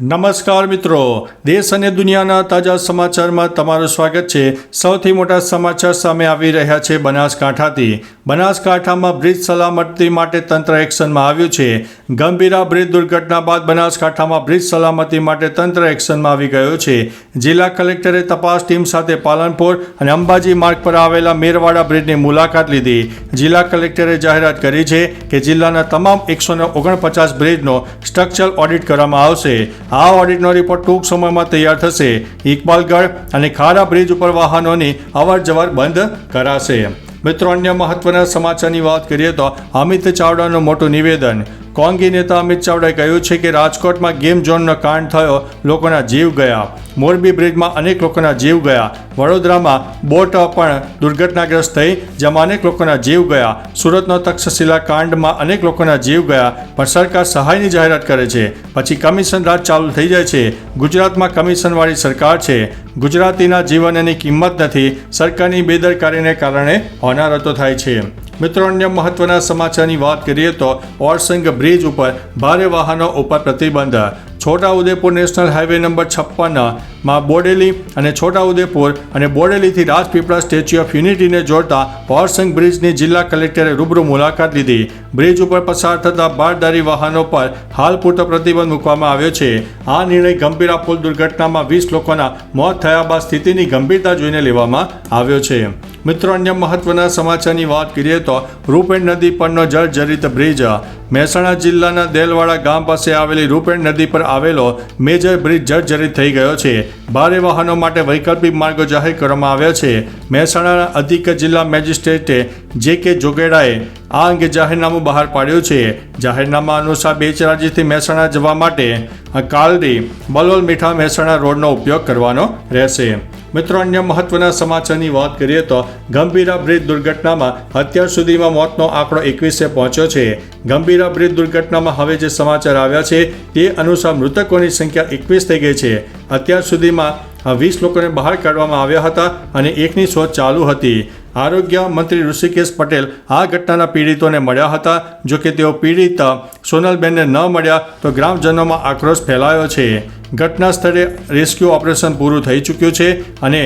નમસ્કાર મિત્રો, દેશ અને દુનિયાના તાજા સમાચારમાં તમારું સ્વાગત છે। સૌથી મોટા સમાચાર સામે આવી રહ્યા છે બનાસકાંઠાથી। બનાસકાંઠામાં બ્રિજ સલામતી માટે તંત્ર એક્શનમાં આવ્યું છે। ગંભીરા બ્રિજ દુર્ઘટના બાદ બનાસકાંઠામાં બ્રિજ સલામતી માટે તંત્ર એક્શનમાં આવી ગયું છે। જિલ્લા કલેક્ટરે તપાસ ટીમ સાથે પાલનપુર અને અંબાજી માર્ગ પર આવેલા મેરવાડા બ્રિજની મુલાકાત લીધી। જિલ્લા કલેક્ટરે જાહેરાત કરી છે કે જિલ્લાના તમામ 149 બ્રિજનો સ્ટ્રક્ચરલ ઓડિટ કરવામાં આવશે। આ ઓડિટનો રિપોર્ટ ટૂંક સમયમાં તૈયાર થશે। ઇકબાલગઢ અને ખારા બ્રિજ ઉપર વાહનોની અવરજવર બંધ કરાશે। મિત્રો, અન્ય મહત્વના સમાચારની વાત કરીએ તો અમિત ચાવડાનું મોટું નિવેદન। કોંગી નેતા અમિત ચાવડાએ કહ્યું છે કે રાજકોટમાં ગેમ ઝોનનો કાંડ થયો, લોકોના જીવ ગયા। મોરબી બ્રિજમાં અનેક લોકોના જીવ ગયા। વડોદરામાં બોટ પણ દુર્ઘટનાગ્રસ્ત થઈ, જેમાં અનેક લોકોના જીવ ગયા। સુરતનો તક્ષશિલા કાંડમાં અનેક લોકોના જીવ ગયા, પણ સરકાર સહાયની જાહેરાત કરે છે, પછી કમિશન રાજ ચાલુ થઈ જાય છે। ગુજરાતમાં કમિશનવાળી સરકાર છે। ગુજરાતીના જીવનની કિંમત નથી, સરકારની બેદરકારીને કારણે હોનારતો થાય છે। મિત્રો, અન્ય મહત્વના સમાચારની વાત કરીએ તો ઓરસંગ બ્રિજ ઉપર ભારે વાહનો ઉપર પ્રતિબંધ। છોટાઉદેપુર નેશનલ હાઈવે નંબર 56માં બોડેલી અને છોટાઉદેપુર અને બોડેલીથી રાજપીપળા સ્ટેચ્યુ ઓફ યુનિટીને જોડતા ઓરસંગ બ્રિજની જિલ્લા કલેક્ટરે રૂબરૂ મુલાકાત લીધી। બ્રિજ ઉપર પસાર થતા બારદારી વાહનો પર હાલ પૂરતો પ્રતિબંધ મૂકવામાં આવ્યો છે। આ નિર્ણય ગંભીરા પુલ દુર્ઘટનામાં 20 લોકોના મોત થયા બાદ સ્થિતિની ગંભીરતા જોઈને લેવામાં આવ્યો છે। મિત્રો, અન્ય મહત્વના સમાચારની વાત કરીએ તો રૂપેણ નદી પરનો જર્જરિત બ્રિજ। મહેસાણા જિલ્લાના દેલવાડા ગામ પાસે આવેલી રૂપેણ નદી પર આવેલો મેજર બ્રિજ જર્જરિત થઈ ગયો છે। ભારે વાહનો માટે વૈકલ્પિક માર્ગો જાહેર કરવામાં આવ્યા છે। મહેસાણાના અધિક જિલ્લા મેજિસ્ટ્રેટે જે.કે. જોગેડાએ આ અંગે જાહેરનામું બહાર પાડ્યું છે। જાહેરનામા અનુસાર બેચરાજીથી મહેસાણા જવા માટે કાલડી બલોલ મીઠા મહેસાણા રોડનો ઉપયોગ કરવાનો રહેશે। મિત્રો, અન્ય મહત્વના સમાચારની વાત કરીએ તો ગંભીરા બ્રિજ દુર્ઘટનામાં અત્યાર સુધીમાં મોતનો આંકડો 21 પહોંચ્યો છે। ગંભીરા બ્રિજ દુર્ઘટનામાં હવે જે સમાચાર આવ્યા છે તે અનુસાર મૃતકોની સંખ્યા 21 થઈ ગઈ છે। અત્યાર સુધીમાં 20 લોકોને બહાર કાઢવામાં આવ્યા હતા અને એકની શોધ ચાલુ હતી। આરોગ્ય મંત્રી ઋષિકેશ પટેલ આ ઘટનાના પીડિતોને મળ્યા હતા। જો કે તેઓ પીડિત સોનલબેનને ન મળ્યા તો ગ્રામજનોમાં આક્રોશ ફેલાયો છે। ઘટના સ્થળે રેસ્ક્યુ ઓપરેશન પૂરું થઈ ચૂક્યું છે અને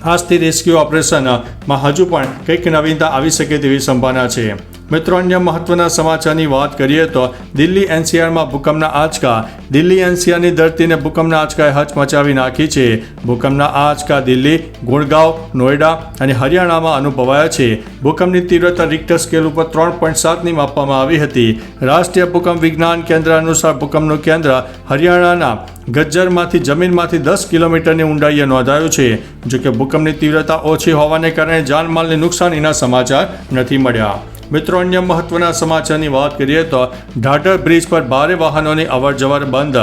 આજથી રેસ્ક્યુ ઓપરેશનમાં હજુ પણ કંઈક નવીનતા આવી શકે તેવી સંભાવના છે। મિત્રો, અન્ય મહત્વના સમાચારની વાત કરીએ તો દિલ્હી એનસીઆરમાં ભૂકંપના આંચકા। દિલ્હી એનસીઆરની ધરતીને ભૂકંપના આંચકાએ હચમચાવી નાખી છે। ભૂકંપના આંચકા દિલ્હી, ગુડગાંવ, નોઈડા અને હરિયાણામાં અનુભવાયા છે। ભૂકંપની તીવ્રતા રિક્ટર સ્કેલ ઉપર 3.7ની માપવામાં આવી હતી। રાષ્ટ્રીય ભૂકંપ વિજ્ઞાન કેન્દ્ર અનુસાર ભૂકંપનું કેન્દ્ર હરિયાણાના ગજ્જરમાંથી જમીનમાંથી 10 કિલોમીટરની ઊંડાઈએ નોંધાયું છે। જોકે ભૂકંપની તીવ્રતા ઓછી હોવાને કારણે જાનમાલને નુકસાનીના સમાચાર નથી મળ્યા। મિત્રો, અન્ય મહત્વના સમાચારની વાત કરીએ તો ઢાઢર બ્રિજ પર ભારે વાહનોની અવરજવર બંધ।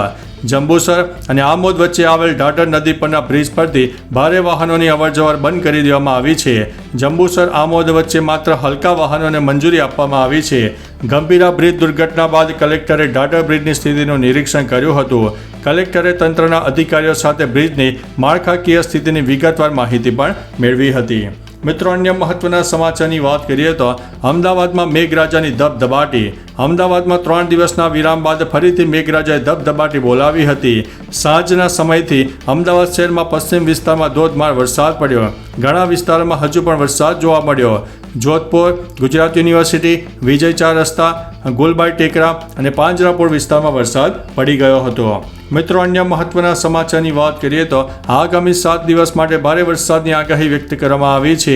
જંબુસર અને આમોદ વચ્ચે આવેલ ઢાઢર નદી પરના બ્રિજ પરથી ભારે વાહનોની અવરજવર બંધ કરી દેવામાં આવી છે। જંબુસર આમોદ વચ્ચે માત્ર હલકા વાહનોને મંજૂરી આપવામાં આવી છે। ગંભીરા બ્રિજ દુર્ઘટના બાદ કલેક્ટરે ઢાઢર બ્રિજની સ્થિતિનું નિરીક્ષણ કર્યું હતું। કલેક્ટરે તંત્રના અધિકારીઓ સાથે બ્રિજની માળખાકીય સ્થિતિની વિગતવાર માહિતી પણ મેળવી હતી। મિત્રો, અન્ય મહત્વના સમાચારની વાત કરીએ તો અમદાવાદમાં મેઘરાજાની ધબધબાટી। અમદાવાદમાં 3 દિવસના વિરામ બાદ ફરીથી મેઘરાજાએ ધબધબાટી બોલાવી હતી। સાંજના સમયથી અમદાવાદ શહેરમાં પશ્ચિમ વિસ્તારમાં ધોધમાર વરસાદ પડ્યો। ઘણા વિસ્તારોમાં હજુ પણ વરસાદ જોવા મળ્યો। જોધપુર, ગુજરાત યુનિવર્સિટી, વિજય 4 રસ્તા, ગુલબાઈ ટેકરા અને પાંજરાપોળ વિસ્તારમાં વરસાદ પડી ગયો હતો। મિત્રો, અન્ય મહત્વના સમાચારની વાત કરીએ તો આગામી 7 દિવસ માટે ભારે વરસાદની આગાહી વ્યક્ત કરવામાં આવી છે।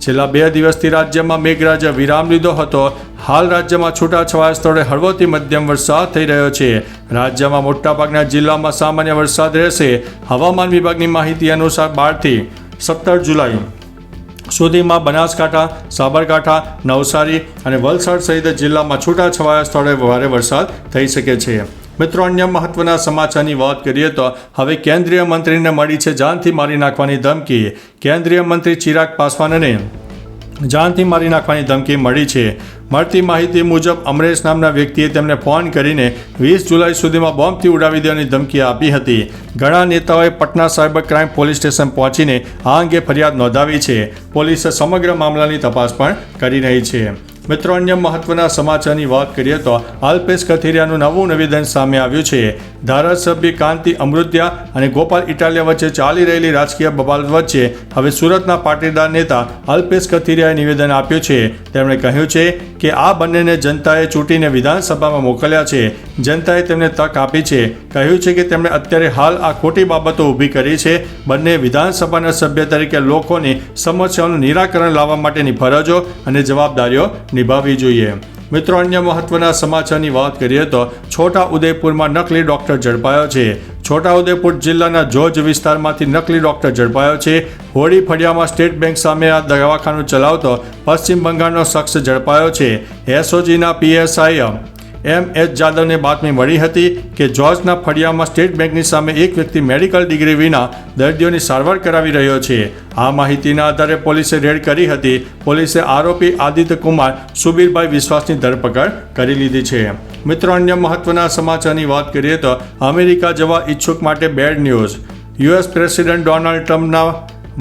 છેલ્લા 2 દિવસથી રાજ્યમાં મેઘરાજા વિરામ લીધો હતો। હાલ રાજ્યમાં છૂટાછવાયા સ્થળે હળવોથી મધ્યમ વરસાદ થઈ રહ્યો છે। રાજ્યમાં મોટાભાગના જિલ્લામાં સામાન્ય વરસાદ રહેશે। હવામાન વિભાગની માહિતી અનુસાર 12 થી 17 જુલાઈ સુધીમાં બનાસકાંઠા, સાબરકાંઠા, નવસારી અને વલસાડ સહિત જિલ્લામાં છૂટાછવાયા સ્થળે ભારે વરસાદ થઈ શકે છે। મિત્રો, અન્ય મહત્વના સમાચારની વાત કરીએ તો હવે કેન્દ્રીય મંત્રીને મળી છે જાનથી મારી નાખવાની ધમકી। કેન્દ્રીય મંત્રી ચિરાગ પાસવાનને જાનથી મારી નાખવાની ધમકી મળી છે। મળતી માહિતી મુજબ અમરેશ નામના વ્યક્તિએ તેમને ફોન કરીને 20 જુલાઈ સુધીમાં બોમ્બથી ઉડાવી દેવાની ધમકી આપી હતી। ઘણા નેતાઓએ Patna cyber crime police station પહોંચીને આ અંગે ફરિયાદ નોંધાવી છે। પોલીસે સમગ્ર મામલાની તપાસ પણ કરી રહી છે। મિત્રો, અન્ય મહત્વના સમાચારની વાત કરીએ તો અલ્પેશ કથિરિયાનું નવું નિવેદન સામે આવ્યું છે. ધારાસભ્ય કાંતિ અમૃત્યા અને ગોપાલ ઇટાલિયા વચ્ચે ચાલી રહેલી રાજકીય બબાલ વચ્ચે હવે સુરતના પાટીદાર નેતા અલ્પેશ કથિરિયાએ નિવેદન આપ્યું છે. તેમણે કહ્યું છે કે આ બંનેને જનતાએ ચૂંટીને વિધાનસભામાં મોકલ્યા છે. જનતાએ તેમને તક આપી છે. કહ્યું છે કે તેમણે અત્યારે હાલ આ ખોટી બાબતો ઊભી કરી છે. બંને વિધાનસભાના સભ્ય તરીકે લોકોની સમસ્યાઓનું નિરાકરણ લાવવા માટેની ફરજો અને જવાબદારીઓ નિભાવવી જોઈએ. મિત્રો, અન્ય મહત્વના સમાચારની વાત કરીએ તો છોટા ઉદેપુરમાં નકલી ડોક્ટર ઝડપાયો છે. છોટાઉદેપુર જિલ્લાના જોજ વિસ્તારમાંથી નકલી ડોક્ટર ઝડપાયો છે. હોળી ફળિયામાં સ્ટેટ બેંક સામે આ દવાખાનું ચલાવતો પશ્ચિમ બંગાળનો શખ્સ ઝડપાયો છે. એસઓજીના પીએસઆઈ MS જાદવને બાતમી મળી હતી કે જોર્જના ફળિયામાં સ્ટેટ બેંકની સામે એક વ્યક્તિ મેડિકલ ડિગ્રી વિના દર્દીઓની સારવાર કરાવી રહ્યો છે. આ માહિતીના આધારે પોલીસે રેડ કરી હતી. પોલીસે આરોપી આદિત્ય કુમાર સુબીરભાઈ વિશ્વાસની ધરપકડ કરી લીધી છે. મિત્રો, અન્ય મહત્વના સમાચારની વાત કરીએ તો અમેરિકા જવા ઈચ્છુક માટે bad news. US president Donald ટ્રમ્પના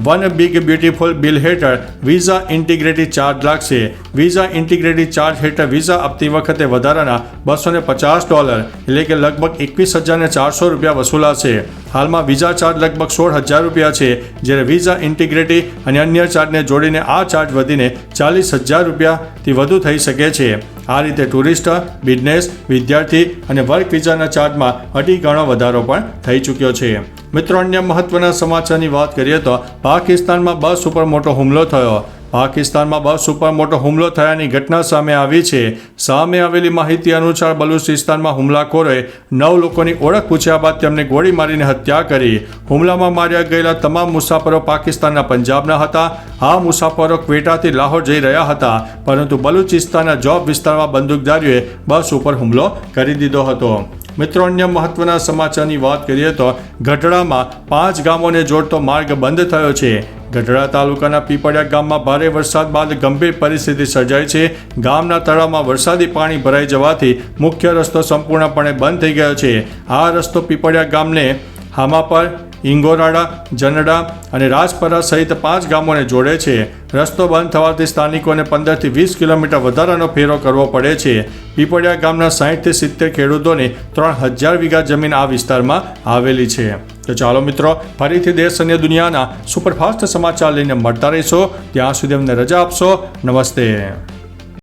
વન બિગ બ્યુટીફુલ બિલ હેઠળ વિઝા ઇન્ટિગ્રિટી ચાર્જ લાગશે. વિઝા ઇન્ટિગ્રિટી ચાર્જ હેઠળ વિઝા આપતી વખતે વધારાના $250 એટલે કે લગભગ 21,400 રૂપિયા વસૂલાશે. હાલમાં વિઝા ચાર્જ લગભગ 16,000 રૂપિયા છે, જ્યારે વિઝા ઇન્ટિગ્રિટી અને અન્ય ચાર્જને જોડીને આ ચાર્જ વધીને 40,000 રૂપિયાથી વધુ થઈ શકે છે. આ રીતે ટુરિસ્ટ, બિઝનેસ, વિદ્યાર્થી અને વર્ક વિઝાના ચાર્જમાં 2 ગણો વધારો પણ થઈ ચૂક્યો છે. મિત્રો, અન્ય મહત્વના સમાચારની વાત કરીએ તો પાકિસ્તાનમાં બસ ઉપર મોટો હુમલો થયો. પાકિસ્તાનમાં બસ ઉપર મોટો હુમલો થયાની ઘટના સામે આવી છે. સામે આવેલી માહિતી અનુસાર બલુચિસ્તાનમાં હુમલાખોરોએ 9 લોકોની ઓળખ પૂછ્યા બાદ તેમને ગોળી મારીને હત્યા કરી. હુમલામાં માર્યા ગયેલા તમામ મુસાફરો પાકિસ્તાનના પંજાબના હતા. આ મુસાફરો ક્વેટાથી લાહોર જઈ રહ્યા હતા, પરંતુ બલુચિસ્તાનના જોબ વિસ્તારમાં બંદૂકધારીઓએ બસ ઉપર હુમલો કરી દીધો હતો. મિત્રો, અન્ય મહત્વના સમાચારની વાત કરીએ તો ગઢડામાં 5 ગામોને જોડતો માર્ગ બંધ થયો છે. ગઢડા તાલુકાના પીપળિયા ગામમાં ભારે વરસાદ બાદ ગંભીર પરિસ્થિતિ સર્જાઈ છે. ગામના તળાવમાં વરસાદી પાણી ભરાઈ જવાથી મુખ્ય રસ્તો સંપૂર્ણપણે બંધ થઈ ગયો છે. આ રસ્તો પીપળિયા ગામને હામાપર, ઇંગોરાડા, જનડા અને રાજપરા સહિત 5 ગામોને જોડે છે. રસ્તો બંધ થવાથી સ્થાનિકોને 15 થી 20 કિલોમીટર વધારાનો ફેરો કરવો પડે છે. પીપળિયા ગામના 60 થી 70 ખેડૂતોની 3000 વીઘા જમીન આ વિસ્તારમાં આવેલી છે. તો ચાલો મિત્રો, ફરીથી દેશ અને દુનિયાના સુપરફાસ્ટ સમાચાર લઈને મળતા રહીશો. ત્યાં સુધી અમને રજા આપશો. નમસ્તે.